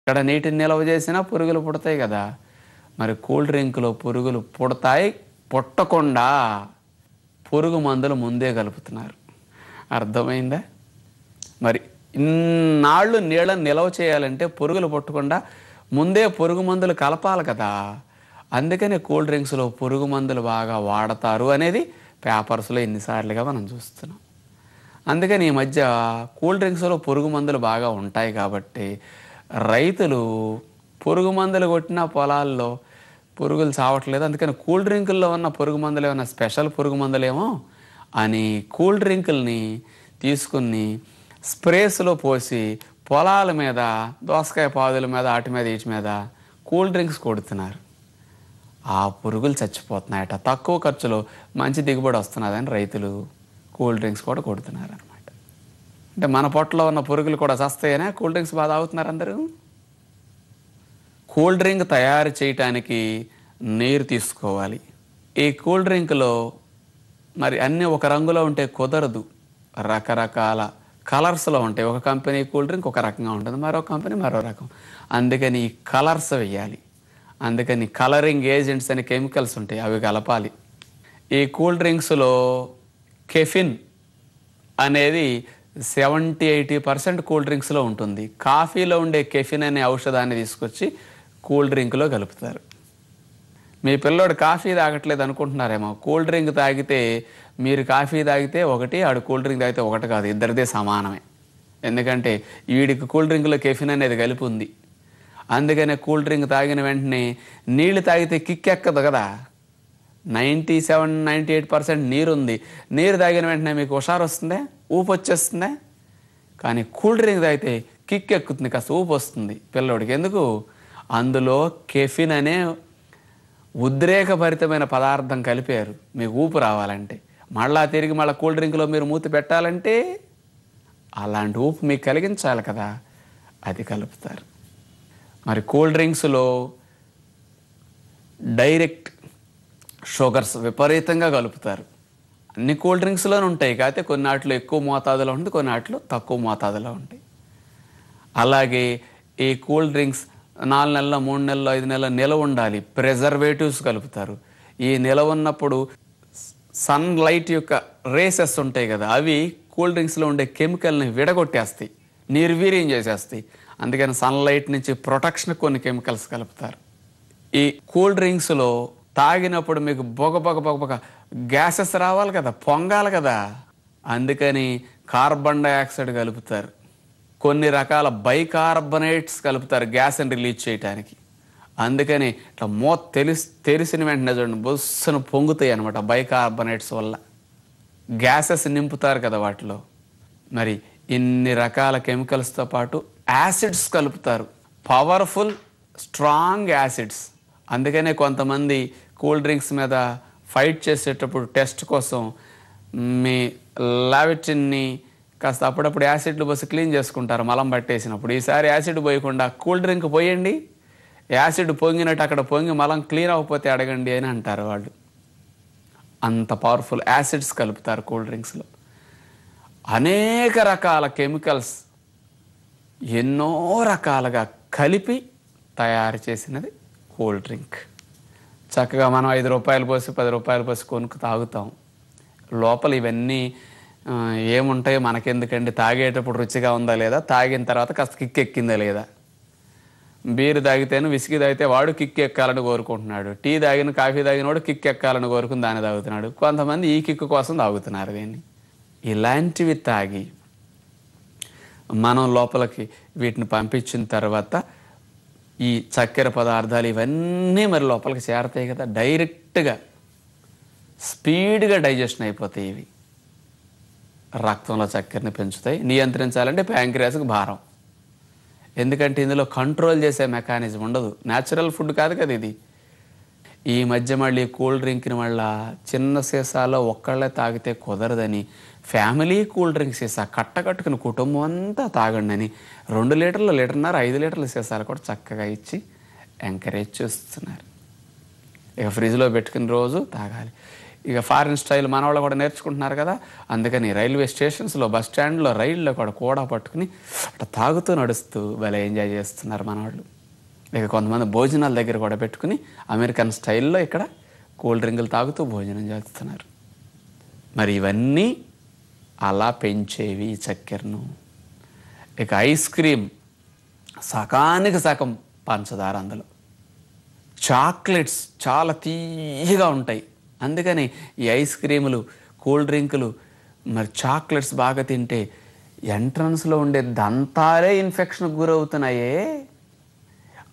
ఇక్కడ నీటిని నిల్వ చేసినా పురుగులు పుడతాయి కదా. మరి కూల్ డ్రింక్లో పురుగులు పుడతాయి, పుట్టకుండా పురుగు మందులు ముందే కలుపుతున్నారు. అర్థమైందా? మరి ఇన్నాళ్ళు నీళ్ళని నిల్వ చేయాలంటే పురుగులు పుట్టకుండా ముందే పురుగు మందులు కలపాలి కదా. అందుకని కూల్ డ్రింక్స్లో పురుగు మందులు బాగా వాడతారు అనేది పేపర్స్లో ఎన్నిసార్లుగా మనం చూస్తున్నాం. అందుకని ఈ మధ్య కూల్ డ్రింక్స్లో పురుగు మందులు బాగా ఉంటాయి కాబట్టి రైతులు పురుగు మందులు కొట్టిన పొలాల్లో పురుగులు చావట్లేదు. అందుకని కూల్ డ్రింకుల్లో ఉన్న పురుగు మందులు ఏమన్నా స్పెషల్ పురుగు మందులేమో అని కూల్ డ్రింకుల్ని తీసుకుని స్ప్రేస్లో పోసి పొలాల మీద, దోసకాయ పాదుల మీద, వాటి మీద, వీటి మీద కూల్ డ్రింక్స్ కొడుతున్నారు. ఆ పురుగులు చచ్చిపోతున్నాయట. తక్కువ ఖర్చులో మంచి దిగుబడి వస్తున్నదని రైతులు కూల్ డ్రింక్స్ కూడా కొడుతున్నారు అనమాట. అంటే మన పొట్టలో ఉన్న పురుగులు కూడా చస్తాయనే కూల్ డ్రింక్స్ బాగా తాగుతున్నారు అందరూ. కూల్ డ్రింక్ తయారు చేయటానికి నీరు తీసుకోవాలి. ఈ కూల్ డ్రింక్లో మరి అన్నీ ఒక రంగులో ఉంటే కుదరదు, రకరకాల కలర్స్లో ఉంటాయి. ఒక కంపెనీ కూల్ డ్రింక్ ఒక రకంగా ఉంటుంది, మరో కంపెనీ మరో రకం. అందుకని ఈ కలర్స్ వేయాలి. అందుకని కలరింగ్ ఏజెంట్స్ అనే కెమికల్స్ ఉంటాయి, అవి కలపాలి. ఈ కూల్ డ్రింక్స్లో కెఫిన్ అనేది 70-80% కూల్ డ్రింక్స్లో ఉంటుంది. కాఫీలో ఉండే కెఫిన్ అనే ఔషధాన్ని తీసుకొచ్చి కూల్ డ్రింక్లో కలుపుతారు. మీ పిల్లోడు కాఫీ తాగట్లేదు అనుకుంటున్నారేమో. కూల్ డ్రింక్ తాగితే, మీరు కాఫీ తాగితే ఒకటి, ఆడు కూల్ డ్రింక్ తాగితే ఒకటి కాదు, ఇద్దరిదే సమానమే. ఎందుకంటే వీడికి కూల్ డ్రింక్లో కెఫిన్ అనేది కలిపి ఉంది. అందుకనే కూల్ డ్రింక్ తాగిన వెంటనే నీళ్లు తాగితే కిక్ ఎక్కదు కదా. 97-98% నీరు ఉంది. నీరు తాగిన వెంటనే మీకు హుషారు వస్తుందే, ఊపు వచ్చేస్తుందే. కానీ కూల్ డ్రింక్ తాగితే కిక్ ఎక్కుతుంది, కాస్త ఊపు వస్తుంది పిల్లోడికి. ఎందుకు? అందులో కెఫిన్ అనే ఉద్రేకభరితమైన పదార్థం కలిపారు మీకు ఊపు రావాలంటే. మళ్ళా తిరిగి కూల్ డ్రింక్లో మీరు మూతి పెట్టాలంటే అలాంటి ఊపు మీకు కలిగించాలి కదా, అది కలుపుతారు. మరి కూల్ డ్రింక్స్లో డైరెక్ట్ షుగర్స్ విపరీతంగా కలుపుతారు. అన్ని కూల్ డ్రింక్స్లోనే ఉంటాయి, కాకపోతే కొన్నాటిలో ఎక్కువ మోతాదులో ఉంటుంది, కొన్నాటిలో తక్కువ మోతాదులో ఉంటాయి. అలాగే ఈ కూల్ డ్రింక్స్ 4 నెలల, 3 నెలలు, 5 నెలల నిలవ ఉండాలి. ప్రిజర్వేటివ్స్ కలుపుతారు. ఈ నిలవ ఉన్నప్పుడు సన్ లైట్ యొక్క రేసెస్ ఉంటాయి కదా, అవి కూల్ డ్రింక్స్లో ఉండే కెమికల్ని విడగొట్టేస్తాయి, నిర్వీర్యం చేసేస్తాయి. అందుకని సన్లైట్ నుంచి ప్రొటెక్షన్ కొన్ని కెమికల్స్ కలుపుతారు. ఈ కూల్ డ్రింక్స్లో తాగినప్పుడు మీకు బొగ గ్యాసెస్ రావాలి కదా, పొంగాలి కదా. అందుకని కార్బన్ డైఆక్సైడ్ కలుపుతారు. కొన్ని రకాల బైకార్బనేట్స్ కలుపుతారు గ్యాస్ని రిలీజ్ చేయడానికి. అందుకని ఇట్లా తెరిసిన వెంటనే చూడండి బొస్సును పొంగుతాయి అనమాట బైకార్బనేట్స్ వల్ల. గ్యాసెస్ నింపుతారు కదా వాటిలో. మరి ఇన్ని రకాల కెమికల్స్తో పాటు యాసిడ్స్ కలుపుతారు, పవర్ఫుల్ స్ట్రాంగ్ యాసిడ్స్. అందుకనే కొంతమంది కూల్ డ్రింక్స్ మీద ఫైట్ చేసేటప్పుడు టెస్ట్ కోసం మీ లావిటిన్ని కాస్త అప్పుడప్పుడు యాసిడ్లు పోసి క్లీన్ చేసుకుంటారు మలం పట్టేసినప్పుడు. ఈసారి యాసిడ్ పోయకుండా కూల్ డ్రింక్ పోయండి, యాసిడ్ పొంగినట్టు అక్కడ పొంగి మలం క్లీన్ అవ్వకపోతే అడగండి అని అంటారు వాళ్ళు. అంత పవర్ఫుల్ యాసిడ్స్ కలుపుతారు కూల్ డ్రింక్స్లో. అనేక రకాల కెమికల్స్ ఎన్నో రకాలుగా కలిపి తయారు చేసినది కూల్ డ్రింక్. చక్కగా మనం 5 రూపాయలు పోసి 10 రూపాయలు పోసి కొనుక్కు తాగుతాం. లోపల ఇవన్నీ ఏముంటాయో మనకెందుకండి, తాగేటప్పుడు రుచిగా ఉందా లేదా, తాగిన తర్వాత కాస్త కిక్ ఎక్కిందా లేదా. బీరు తాగితేనే, విసికి తాగితే వాడు కిక్ ఎక్కాలని కోరుకుంటున్నాడు. టీ తాగిన, కాఫీ తాగిన వాడు కిక్ ఎక్కాలని కోరుకుని దాన్ని తాగుతున్నాడు. కొంతమంది ఈ కిక్ కోసం తాగుతున్నారు దీన్ని. ఇలాంటివి తాగి మనం లోపలికి వీటిని పంపించిన తర్వాత ఈ చక్కెర పదార్థాలు ఇవన్నీ మరి లోపలికి చేరతాయి కదా, డైరెక్ట్గా స్పీడ్గా డైజెషన్ అయిపోతాయి. ఇవి రక్తంలో చక్కెరని పెంచుతాయి. నియంత్రించాలంటే ప్యాంక్రియాస్కి భారం. ఎందుకంటే ఇందులో కంట్రోల్ చేసే మెకానిజం ఉండదు, న్యాచురల్ ఫుడ్ కాదు కదా ఇది. ఈ మధ్య మళ్ళీ కూల్ డ్రింక్ని మళ్ళా చిన్న సీసాలో ఒక్కళ్ళే తాగితే కుదరదని ఫ్యామిలీ కూల్ డ్రింక్ సీసా కట్టకట్టుకుని కుటుంబం అంతా తాగండి అని 2 లీటర్లు, 1.5 5 లీటర్ల సీసాలు కూడా చక్కగా ఇచ్చి ఎంకరేజ్ చేస్తున్నారు. ఇక ఫ్రిడ్జ్లో పెట్టుకుని రోజు తాగాలి. ఇక ఫారిన్ స్టైల్ మన వాళ్ళు కూడా నేర్చుకుంటున్నారు కదా, అందుకని రైల్వే స్టేషన్స్లో, బస్ స్టాండ్లో, రైల్లో కూడా పట్టుకుని అట్లా తాగుతూ నడుస్తూ భలే ఎంజాయ్ చేస్తున్నారు మన వాళ్ళు. ఇక కొంతమంది భోజనాల దగ్గర కూడా పెట్టుకుని అమెరికన్ స్టైల్లో ఇక్కడ కూల్ డ్రింకులు తాగుతూ భోజనం చేస్తున్నారు. మరి ఇవన్నీ అలా పెంచేవి చక్కెరను. ఇక ఐస్ క్రీమ్ సకానికి సగం పంచదార అందులో. చాక్లెట్స్ చాలా తీయగా ఉంటాయి, అందుకని ఈ ఐస్ క్రీములు, కూల్ డ్రింకులు, మరి చాక్లెట్స్ బాగా తింటే ఎంట్రన్స్లో ఉండే దంతాలే ఇన్ఫెక్షన్కి గురవుతున్నాయే.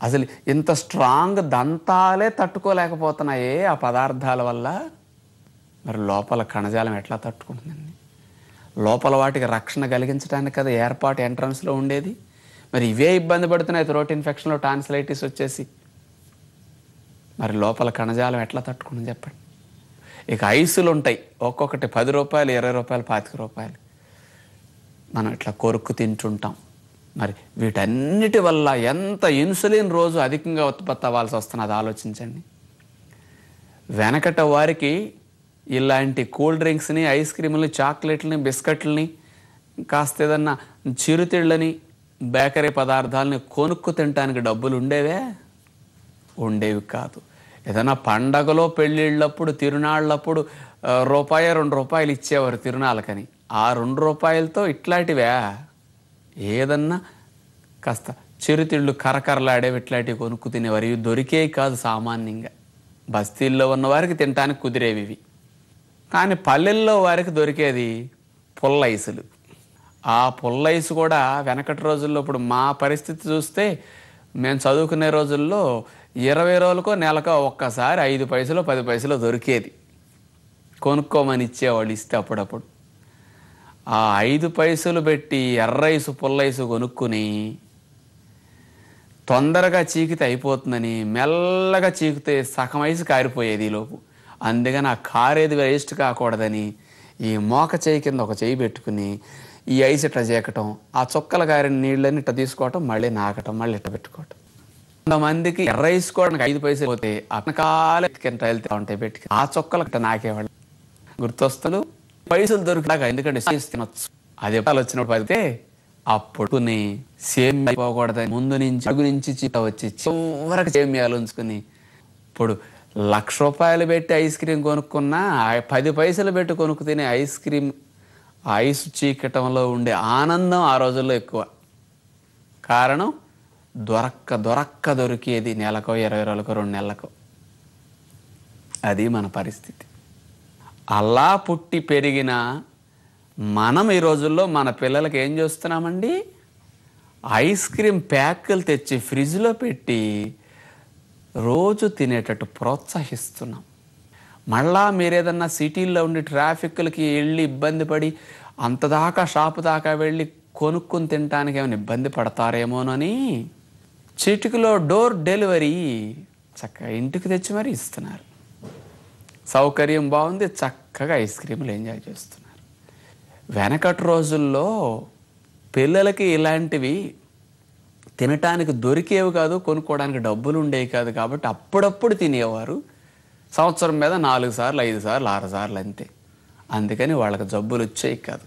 అసలు ఇంత స్ట్రాంగ్ దంతాలే తట్టుకోలేకపోతున్నాయే ఆ పదార్థాల వల్ల. మరి లోపల కణజాలం ఎట్లా తట్టుకుంటుందండి? లోపల వాటికి రక్షణ కలిగించడానికి కదా ఏర్పాటు ఎంట్రన్స్లో ఉండేది. మరి ఇవే ఇబ్బంది పడుతున్నాయి, థ్రోట్ ఇన్ఫెక్షన్లో, టాన్సిలైటిస్ వచ్చేసి. మరి లోపల కణజాలం ఎట్లా తట్టుకుంటుంది చెప్పండి. ఇక ఐసులు ఉంటాయి, ఒక్కొక్కటి 10 రూపాయలు, 20 రూపాయలు, 25 రూపాయలు. మనం ఇట్లా కొరుక్కు తింటుంటాం. మరి వీటన్నిటి వల్ల ఎంత ఇన్సులిన్ రోజు అధికంగా ఉత్పత్తి అవ్వాల్సి వస్తున్నది ఆలోచించండి. వెనకట వారికి ఇలాంటి కూల్ డ్రింక్స్ని, ఐస్ క్రీములని, చాక్లెట్లని, బిస్కెట్లని, కాస్త ఏదన్నా చిరుతిళ్ళని, బేకరీ పదార్థాలని కొనుక్కు తినడానికి డబ్బులు ఉండేవి కాదు. ఏదైనా పండగలో, పెళ్ళిళ్ళప్పుడు, తిరునాళ్ళప్పుడు రూపాయి 2 రూపాయలు ఇచ్చేవారు తిరునాళ్ళకని. ఆ 2 రూపాయలతో ఇట్లాంటివే ఏదన్నా కాస్త చిరుతిళ్ళు కరకరలాడేవి ఇట్లాంటివి కొనుక్కు తినేవారు. ఇవి దొరికేవి కాదు సామాన్యంగా. బస్తీల్లో ఉన్న వారికి తినడానికి కుదిరేవి ఇవి. కానీ పల్లెల్లో వారికి దొరికేది పుల్లైసులు. ఆ పుల్లైసు కూడా వెనకటి రోజుల్లో, ఇప్పుడు మా పరిస్థితి చూస్తే మేము చదువుకునే రోజుల్లో 20 రోజులకో నెలకో ఒక్కసారి 5 పైసలు 10 పైసలు దొరికేది. కొనుక్కోమని ఇచ్చేవాళ్ళు, ఇస్తే అప్పుడప్పుడు. ఆ 5 పైసలు పెట్టి ఎర్రైసు, పుల్లైసు కొనుక్కుని తొందరగా చీకితే అయిపోతుందని మెల్లగా చీకితే సగం ఐసు కారిపోయేది ఈలోపు. అందుకని ఆ కారేది వేస్ట్ కాకూడదని ఈ మోక చేయి కింద ఒక చేయి పెట్టుకుని ఈ ఐస్ ఇట్లా చేకటం, ఆ చుక్కల కారిన నీళ్ళని ఇట్లా తీసుకోవటం, మళ్ళీ నాకటం, మళ్ళీ ఇట్లా పెట్టుకోవటం. కొంతమందికి ఎర్రైసుకోవడానికి 5 పైసలు పోతే అటకాలే ఉంటాయి పెట్టి ఆ చుక్కలు ఇట్లా నాకేవాళ్ళు. గుర్తొస్తలు పైసలు దొరికాక, ఎందుకంటే తినొచ్చు. అది వచ్చినప్పుడు పడితే అప్పుడు సేమ్యా అయిపోకూడదని ముందు నుంచి అడుగు నుంచి చీత వచ్చి చివరికి సేమ్యాలు ఉంచుకుని, ఇప్పుడు 1,00,000 రూపాయలు పెట్టి ఐస్ క్రీమ్ కొనుక్కున్నా 10 పైసలు పెట్టి కొనుక్కు తినే ఐస్ క్రీమ్, ఐస్ చీకటంలో ఉండే ఆనందం ఆ రోజుల్లో ఎక్కువ. కారణం దొరికేది నెలకో, 20 రోజులకో, 2 నెలలకో. అది మన పరిస్థితి. అలా పుట్టి పెరిగిన మనం ఈ రోజుల్లో మన పిల్లలకి ఏం చేస్తున్నామండి? ఐస్ క్రీమ్ ప్యాకులు తెచ్చి ఫ్రిడ్జ్లో పెట్టి రోజు తినేటట్టు ప్రోత్సహిస్తున్నాం. మళ్ళా మీరేదన్నా సిటీల్లో ఉండి ట్రాఫిక్లకి వెళ్ళి ఇబ్బంది పడి అంతదాకా షాపు దాకా వెళ్ళి కొనుక్కుని తినడానికి ఏమైనా ఇబ్బంది పడతారేమోనని చిటికలో డోర్ డెలివరీ చక్కగా ఇంటికి తెచ్చి మరీ ఇస్తున్నారు. సౌకర్యం బాగుంది, చక్కగా ఐస్ క్రీములు ఎంజాయ్ చేస్తున్నారు. వెనకటి రోజుల్లో పిల్లలకి ఇలాంటివి తినటానికి దొరికేవి కాదు, కొనుక్కోవడానికి డబ్బులు ఉండేవి కాదు. కాబట్టి అప్పుడప్పుడు తినేవారు. సంవత్సరం మీద 4 సార్లు, 5 సార్లు, 6 సార్లు అంతే. అందుకని వాళ్ళకి జబ్బులు వచ్చేవి కాదు.